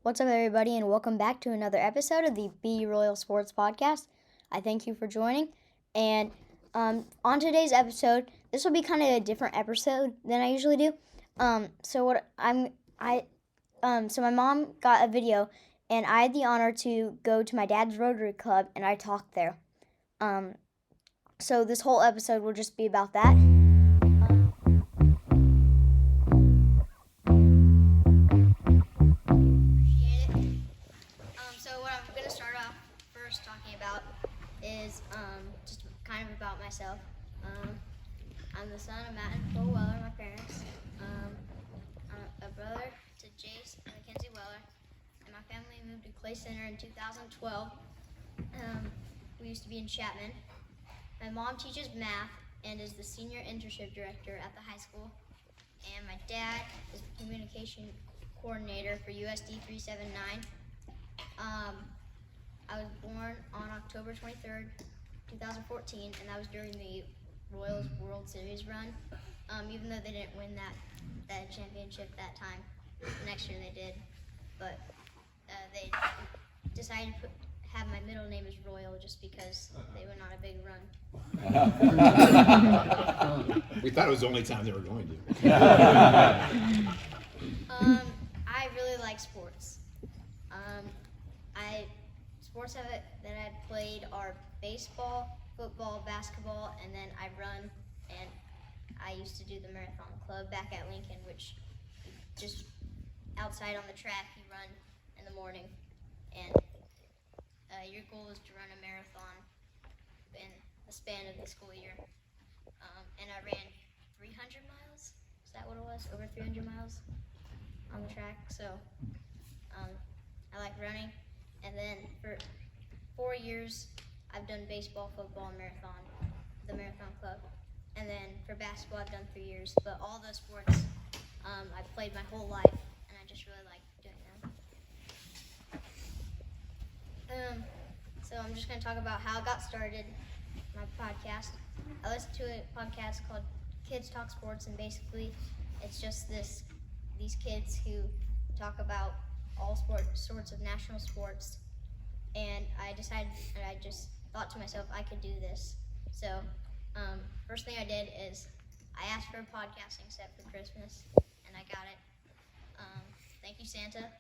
What's up, everybody, and welcome back to another episode of the Be Royal Sports Podcast. I thank you for joining. And on today's episode, this will be kind of a different episode than I usually do. So my mom got a video, and I had the honor to go to my dad's Rotary Club, and I talked there. So this whole episode will just be about that. So what I'm going to start off first talking about is just kind of about myself. I'm the son of Matt and Cole Weller, my parents. I'm a brother to Jace and Mackenzie Weller, and my family moved to Clay Center in 2012. We used to be in Chapman. My mom teaches math and is the senior internship director at the high school, and my dad is the communication coordinator for USD 379. I was born on October 23rd, 2014, and that was during the Royals World Series run. Even though they didn't win that championship that time, the next year they did, but they decided to have my middle name as Royal just because they were not a big run. We thought it was the only time they were going to. I really like sports. Sports that I've played are baseball, football, basketball, and then I run, and I used to do the marathon club back at Lincoln, which just outside on the track you run in the morning, and your goal is to run a marathon in the span of the school year. And I ran 300 miles, is that what it was? Over 300 miles on the track, so I like running. And then for 4 years, I've done baseball, football, and the marathon club. And then for basketball, I've done 3 years. But all those sports, I've played my whole life, and I just really like doing them. So I'm just going to talk about how I got started, my podcast. I listened to a podcast called Kids Talk Sports, and basically it's just these kids who talk about all sorts of national sports, and I just thought to myself I could do this. So first thing I did is I asked for a podcasting set for Christmas, and I got it. Thank you, Santa.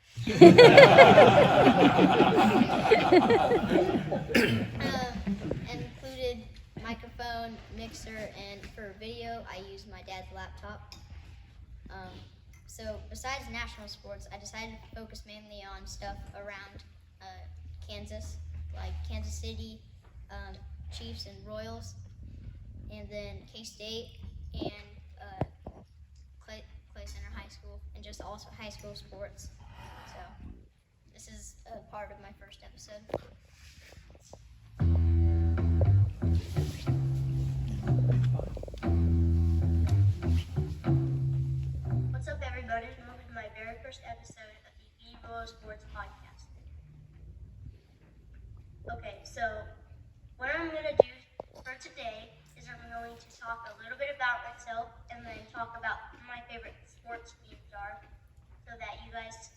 Included microphone, mixer, and for video I used my dad's laptop. So besides national sports, I decided to focus mainly on stuff around Kansas, like Kansas City, Chiefs and Royals, and then K-State and Clay Center High School, and just also high school sports. So this is a part of my first episode. What's up, everybody? Welcome to my very first episode of the Be Royal Sports Podcast. Okay, so what I'm going to do for today is I'm going to talk a little bit about myself and then talk about who my favorite sports teams are, so that you guys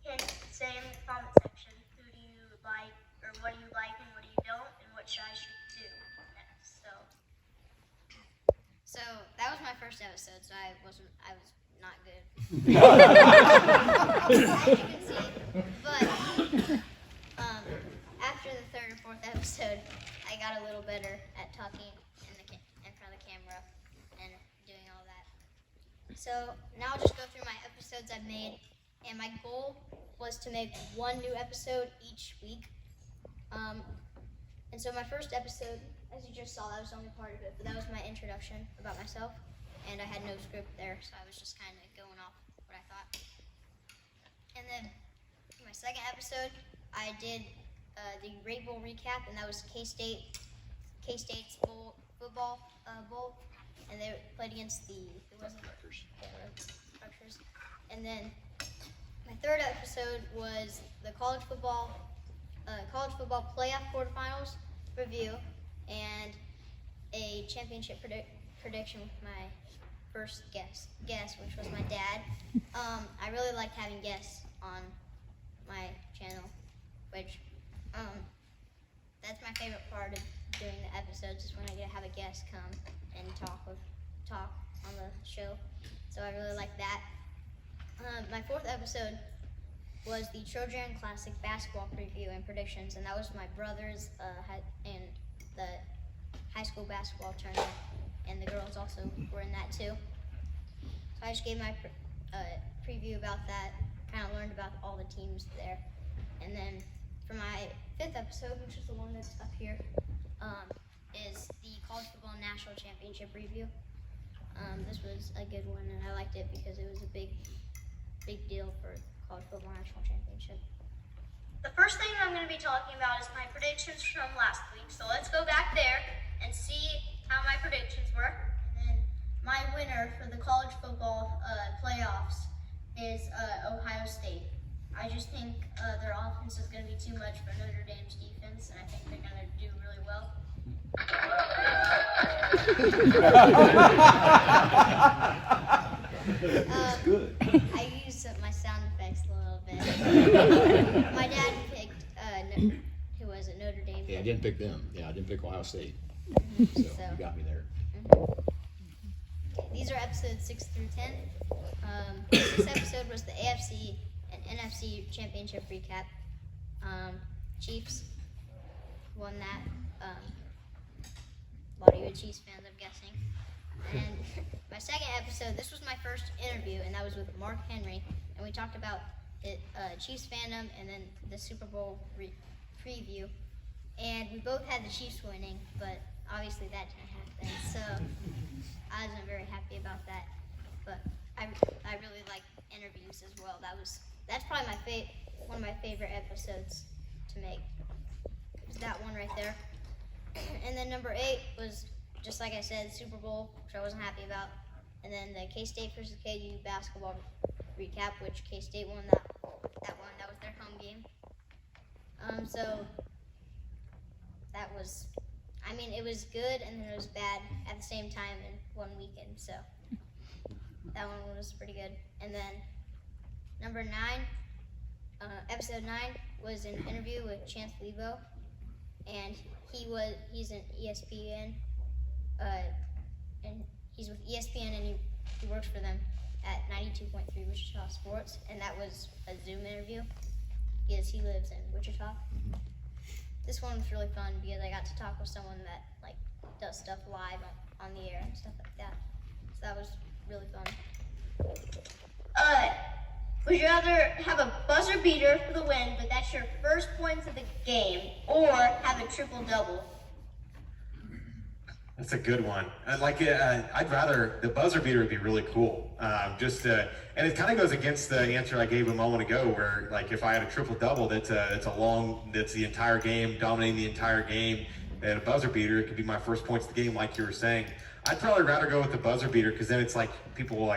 can say in the comment section who do you like, or what do you like and what do you don't, and what should I do next. So that was my first episode, so I was not good. As you can see. But after the third or fourth episode, I got a little better at talking in front of the camera and doing all that. So now I'll just go through my episodes I've made, and my goal was to make one new episode each week. And so my first episode, as you just saw, that was the only part of it, but that was my introduction about myself, and I had no script there, so I was just kind of going off what I thought. And then for my second episode, I did the Great Bowl recap, and that was K-State's football bowl, and they played against Rutgers. And then my third episode was the college football playoff quarterfinals review, and a championship prediction with my first guest, which was my dad. I really liked having guests on my channel, which that's my favorite part of doing the episodes is when I get to have a guest come and talk on the show. So I really like that. My 4th episode was the Trojan Classic basketball preview and predictions, and that was my brother's in the high school basketball tournament, and the girls also were in that too. So I just gave my preview about that, kind of learned about all the teams there. And then for my 5th episode, which is the one that's up here, is the College Football National Championship review. This was a good one, and I liked it because it was a big deal for College Football National Championship. The first thing I'm going to be talking about is my predictions from last week. So let's go back there and see how my predictions were. And then my winner for the college football playoffs is Ohio State. I just think their offense is going to be too much for Notre Dame's defense, and I think they're going to do really well. Good. I used my sound effects a little bit. My dad picked who was it, Notre Dame? Yeah, I didn't pick them. Yeah, I didn't pick Ohio State. So you got me there. These are episodes 6 through 10. This episode was the AFC and NFC Championship recap. Chiefs won that. A lot of you are Chiefs fans, I'm guessing. And my 2nd episode, this was my first interview, and that was with Mark Henry, and we talked about it, Chiefs fandom and then the Super Bowl preview. And we both had the Chiefs winning, but obviously that didn't happen, so I wasn't very happy about that. But I really like interviews as well. That's probably one of my favorite episodes to make. Is that one right there. And then number 8 was, just like I said, Super Bowl, which I wasn't happy about. And then the K-State versus KU basketball recap, which K-State won that one. That was their home game. So that was, it was good and then it was bad at the same time in one weekend. So that one was pretty good. And then number 9, episode 9 was an interview with Chance Lebo, and he's an ESPN, and he's with ESPN, and he works for them at 92.3 Wichita Sports, and that was a Zoom interview because he lives in Wichita. This one was really fun because I got to talk with someone that does stuff live on the air and stuff like that. So that was really fun. Would you rather have a buzzer beater for the win, but that's your first points of the game, or have a triple-double? That's a good one. I'd rather, the buzzer beater would be really cool. And it kind of goes against the answer I gave a moment ago, where if I had a triple-double, that's the entire game, dominating the entire game, and a buzzer beater, it could be my first points of the game, like you were saying. I'd probably rather go with the buzzer beater, because then it's people will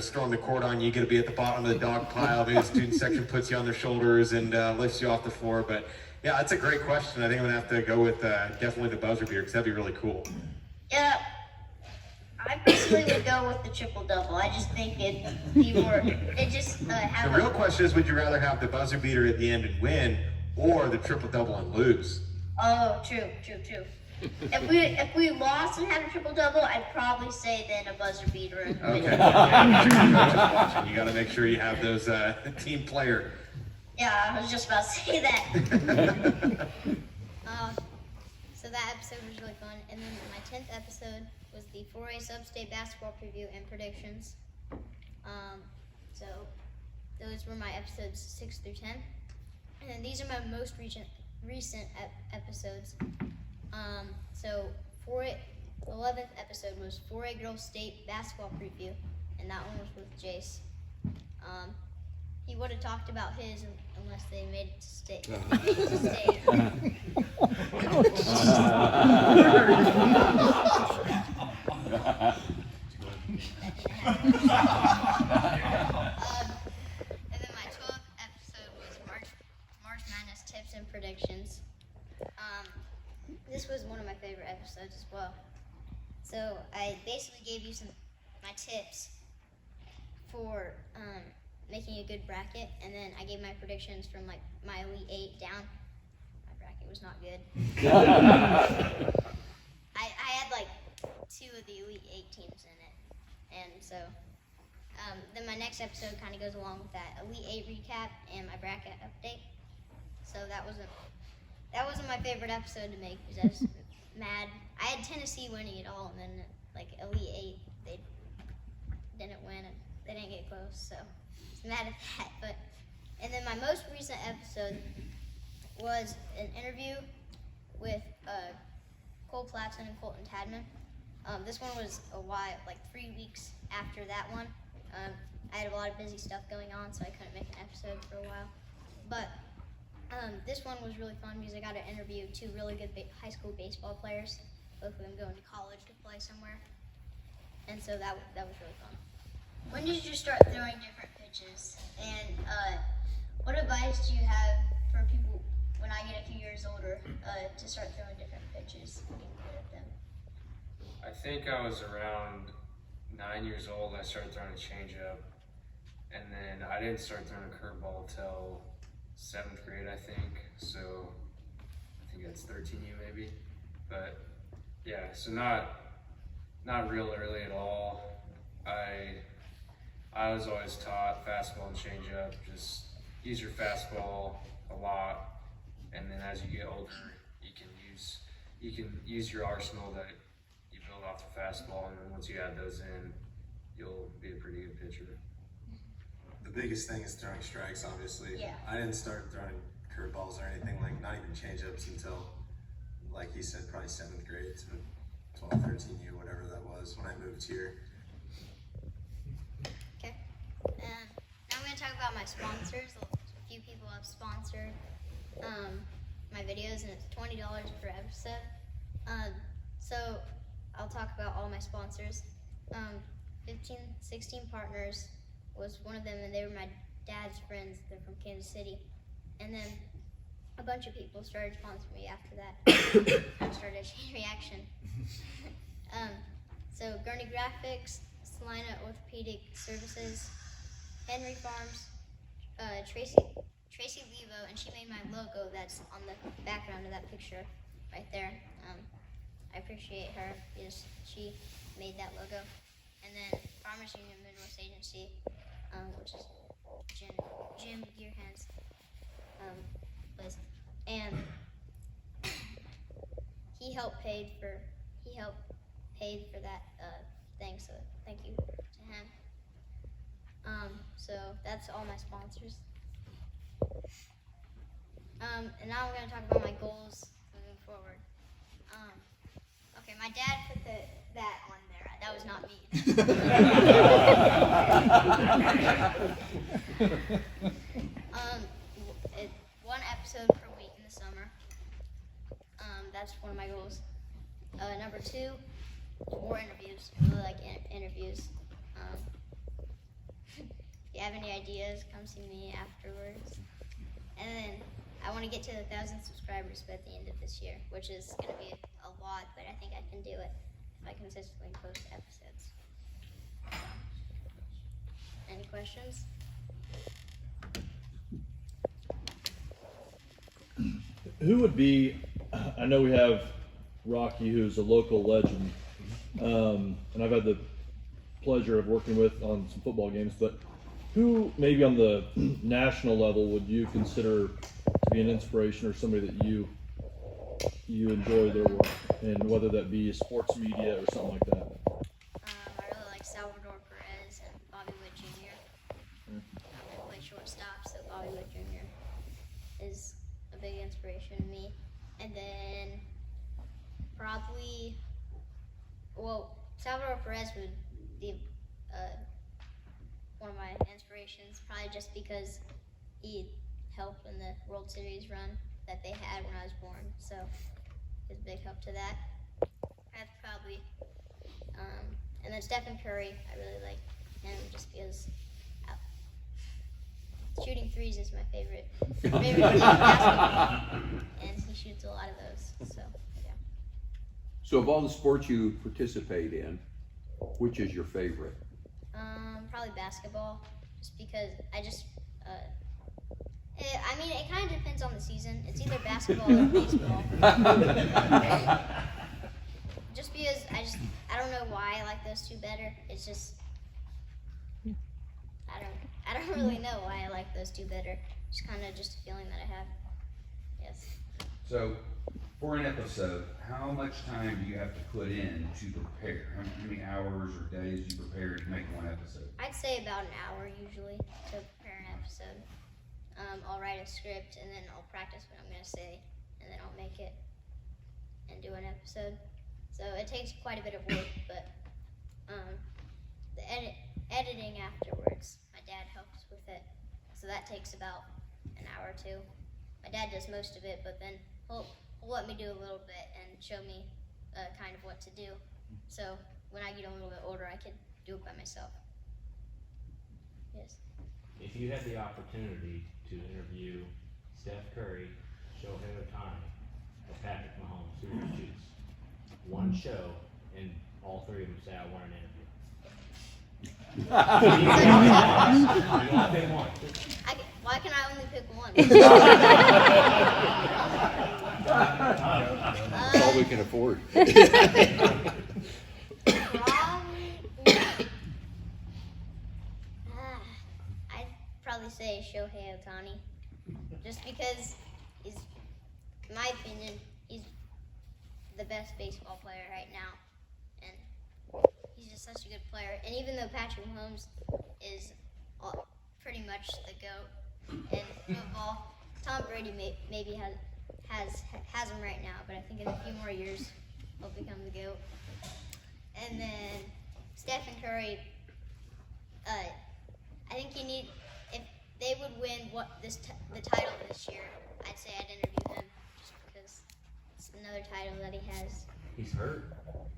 storm the court on you. You get to be at the bottom of the dog pile. Maybe the student section puts you on their shoulders and lifts you off the floor. But yeah, that's a great question. I think I'm gonna have to go with definitely the buzzer beater, because that'd be really cool. Yeah, I personally would go with the triple-double. I just think it'd be more. The real question is, would you rather have the buzzer beater at the end and win, or the triple-double and lose? Oh, true. If we lost and had a triple-double, I'd probably say then a buzzer beater and win. Okay. Watching. You got to make sure you have those team player. Yeah, I was just about to say that. So that episode was really fun. And then my 10th episode was the 4A Sub-State basketball preview and predictions. So those were my episodes 6 through 10. And then these are my most recent episodes. So 11th episode was 4A Girls State basketball preview, and that one was with Jace. He would have talked about his unless they made it to state. And then my 12th episode was March Madness tips and predictions. This was one of my favorite episodes as well. So I basically gave you my tips for making a good bracket, and then I gave my predictions from like my Elite 8 down. My bracket was not good. I had like 2 of the Elite 8 teams in it, and so then my next episode kind of goes along with that Elite 8 recap and my bracket update. So that wasn't my favorite episode to make because I was mad. I had Tennessee winning it all, and then like Elite 8 they didn't win and they didn't get close, so I was mad at that. And then my most recent episode was an interview with Cole Platson and Colton Tadman. This one was a while, like 3 weeks after that one. I had a lot of busy stuff going on, so I couldn't make an episode for a while. But this one was really fun because I got to interview 2 really good high school baseball players, both of them going to college to play somewhere. And so that was really fun. When did you start throwing different pitches? And what advice do you have for people when I get a few years older to start throwing different pitches and getting good at them? I think I was around 9 years old. I started throwing a changeup, and then I didn't start throwing a curveball until 7th grade, I think. So I think that's 13U maybe. But yeah, so not real early at all. I was always taught fastball and changeup. Just use your fastball a lot, and then as you get older, you can use your arsenal that you build off the fastball, and then once you add those in, you'll be a pretty good pitcher. The biggest thing is throwing strikes, obviously. Yeah. I didn't start throwing curveballs or anything, like not even changeups until, like he said, probably 7th grade to 12, 13U, whatever that was, when I moved here. Okay. Now I'm going to talk about my sponsors. A few people have sponsored my videos, and it's $20 per episode. So I'll talk about all my sponsors. 16 Partners was one of them, and they were my dad's friends. They're from Kansas City. And then a bunch of people started sponsoring me after that. I started a chain reaction. So Gurney Graphics, Salina Orthopedic Services, Henry Farms, Tracy Levo, and she made my logo that's on the background of that picture right there. I appreciate her because she made that logo. And then Farmers Union Midwest Agency, which is Jim Gearhands place, and he helped paid for that thing. So thank you to him. So that's all my sponsors. And now I'm going to talk about my goals moving forward. Okay, my dad put that on there. That was not me. One episode per week in the summer. That's one of my goals. Number 2, more interviews. I really like interviews. If you have any ideas, come see me afterwards. And then I want to get to 1,000 subscribers by the end of this year, which is going to be a lot, but I think I can do it if I consistently post episodes. Any questions? Who would be, I know we have Rocky, who's a local legend, and I've had the pleasure of working with on some football games, but who maybe on the national level would you consider to be an inspiration or somebody that you enjoy their work, and whether that be sports media or something like that? I really like Salvador Perez and Bobby Wood Jr. I play shortstop, so Bobby Wood Jr. is a big inspiration to me. And then probably, Salvador Perez would be one of my inspirations, probably just because he helped in the World Series run that they had when I was born, so it's a big help to that. That's probably, and then Stephen Curry, I really like him just because shooting threes is my favorite thing in basketball, and he shoots a lot of those, so yeah. So of all the sports you participate in, which is your favorite? Probably basketball, just because I mean, it kind of depends on the season. It's either basketball or baseball. Just because I don't know why I like those two better. It's just I don't really know why I like those two better. It's kind of just a feeling that I have. Yes. So, for an episode, how much time do you have to put in to prepare? How many hours or days do you prepare to make one episode? I'd say about an hour usually to prepare an episode. I'll write a script and then I'll practice what I'm gonna say, and then I'll make it and do an episode. So it takes quite a bit of work, but the editing afterwards, my dad helps with it. So that takes about an hour or two. My dad does most of it, but then he'll let me do a little bit and show me kind of what to do. So when I get a little bit older, I can do it by myself. Yes. If you had the opportunity to interview Steph Curry, Shohei Ohtani, or Patrick Mahomes, who would you choose? One show, and all three of them say, I want an interview. You only pick one. Why can I only pick one? That's all we can afford. I'd probably say Shohei Ohtani, just because he's, in my opinion, he's the best baseball player right now, and he's just such a good player. And even though Patrick Mahomes is pretty much the GOAT in football, Tom Brady maybe has him right now, but I think in a few more years he'll become the GOAT. And then Stephen Curry, I think if they would win the title this year, I'd say I'd interview him just because it's another title that he has. He's hurt.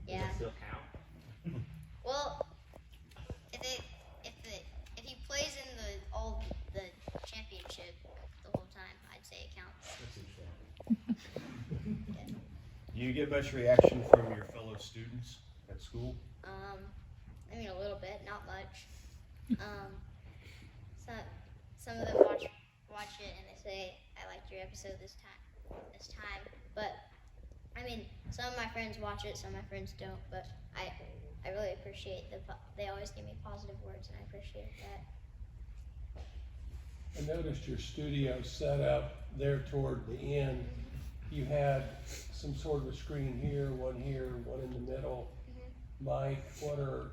Yeah. Does that still count? Well, if he plays in the championship the whole time, I'd say it counts. Yeah. Do you get much reaction from your fellow students at school? I mean a little bit, not much. Some of them watch it and they say, I liked your episode this time. But I mean, some of my friends watch it, some of my friends don't. But I really appreciate they always give me positive words, and I appreciate that. I noticed your studio set up there toward the end. You had some sort of a screen here, one in the middle. Mike, what are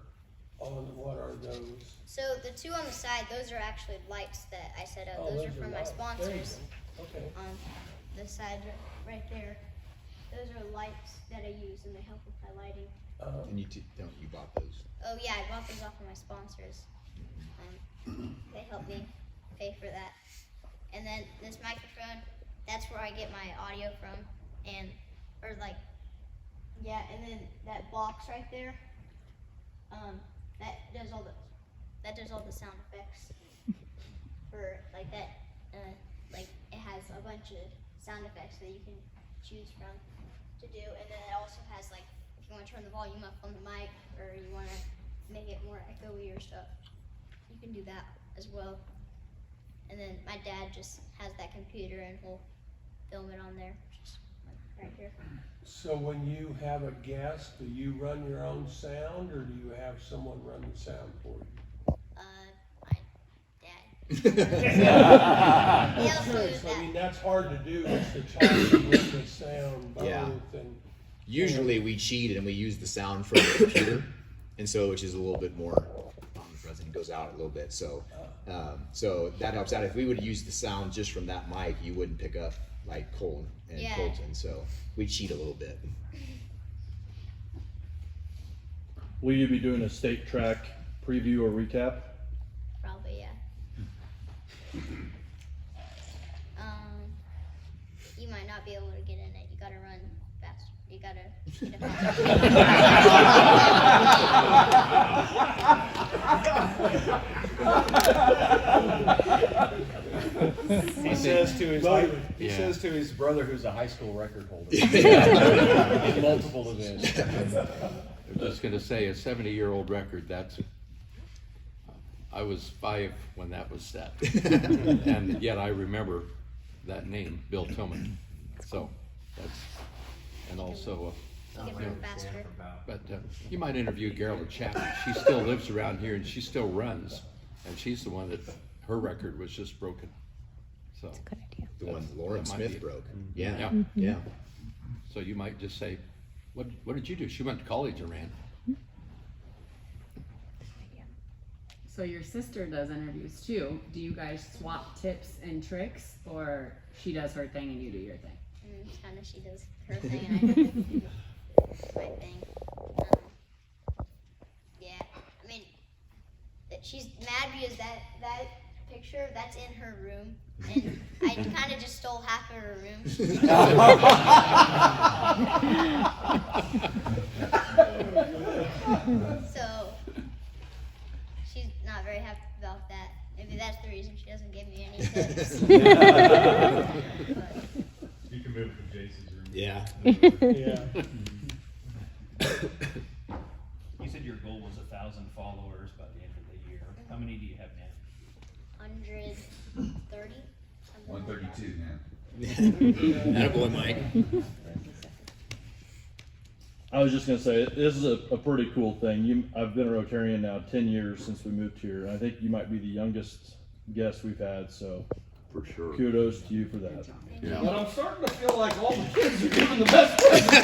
those? So the two on the side, those are actually lights that I set up. Those are from my lights. sponsors. There you go. Okay. On the side right there. Those are lights that I use, and they help with my lighting. And you bought those? Oh yeah, I bought those off of my sponsors. They helped me pay for that. And then this microphone, that's where I get my audio from, and then that box right there, that does all the sound effects for like that. It has a bunch of sound effects that you can choose from to do, and then it also has if you want to turn the volume up on the mic, or you want to make it more echoey or stuff, you can do that as well. And then my dad just has that computer and he'll film it on there, just right here. So when you have a guest, do you run your own sound, or do you have someone run the sound for you? My dad. He also does So, I that. mean, that's hard to do, is to talk with the sound both. Yeah. And Usually we cheat and we use the sound from the computer, and so which is a little bit more omnipresent. It goes out a little bit, so that helps out. If we would use the sound just from that mic, you wouldn't pick up Cole and Yeah. Colton. So we cheat a little bit. Will you be doing a state track preview or recap? Probably, yeah. You might not be able to get in it. You gotta run fast. You gotta get He says to his brother, who's a high school record holder, in multiple events. I'm just gonna say, a 70-year-old record, that's I was 5 when that was set. And yet I remember that name, Bill Tillman. So that's, and also, You can run faster. but you might interview Gerald Chapman. She still lives around here and she still runs. And she's the one that, her record was just broken. So, Good idea. The one Lauren that might Smith be- broke. Yeah, Yeah. yeah. so you might just say, what did you do? She went to college and ran. So your sister does interviews too. Do you guys swap tips and tricks, or she does her thing and you do your thing? Kind of, she does her thing and I do my thing. Yeah, I mean, she's mad because that picture, that's in her room, and I kind of just stole half of her room. So, she's not very happy about that. Maybe that's the reason she doesn't give me any tips. You can move from JC's room. Yeah. Yeah. You said your goal was 1,000 followers by the end of the year. How many do you have now? 130? something like that. 132 now. Attaboy, Mike. I was just gonna say, this is a pretty cool thing. I've been a Rotarian now 10 years since we moved here. I think you might be the youngest guest we've had, so For sure. kudos to you for that. But I'm starting to feel like all the kids are giving the best presents.